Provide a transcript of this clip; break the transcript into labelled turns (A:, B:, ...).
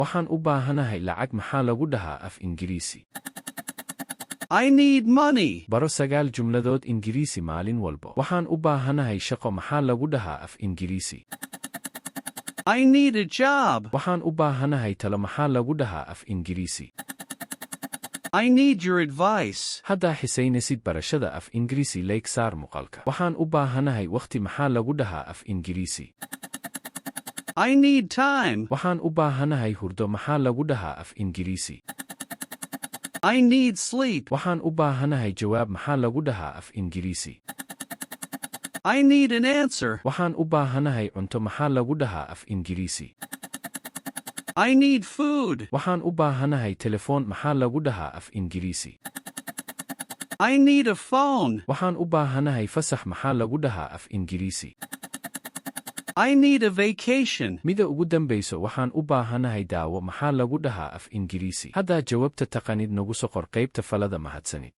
A: Waxaan u baahanahay lacag maxaa lagu dhahaa af Ingiriisi?
B: I need money.
A: Baro 9 jumladood Ingiriisi maalin walba. Waxaan u baahanahay shaqo maxaa lagu dhahaa af Ingiriisi?
B: I need a job.
A: Waxaan u baahanahay talo maxaa lagu dhahaa af Ingiriisi?
B: I need your advice.
A: Haddaa xisaynaysid barashada af Ingiriisi like saar muuqaalka. Waxaan u baahanahay waqti maxaa lagu dhahaa af Ingiriisi?
B: I need time.
A: Waxaan u baahanahay hurdo maxaa lagu dhahaa af Ingiriisi?
B: I need sleep.
A: Waxaan u baahanahay jawaab maxaa lagu dhahaa af Ingiriisi?
B: I need an answer.
A: Waxaan u baahanahay cunto maxaa lagu dhahaa af Ingiriisi?
B: I need food.
A: Waxaan u baahanahay telefoon maxaa lagu dhahaa af Ingiriisi?
B: I need a phone.
A: Waxaan u baahanahay fasax maxaa lagu dhahaa af Ingiriisi?
B: I need a vacation.
A: Mida ugu dambayso waxaan u baahanahay daawo maxaa lagu dhahaa af Ingiriisi? Haddaa jawaabta taqaanid nagu soo qor qaybta falada mahadsanid.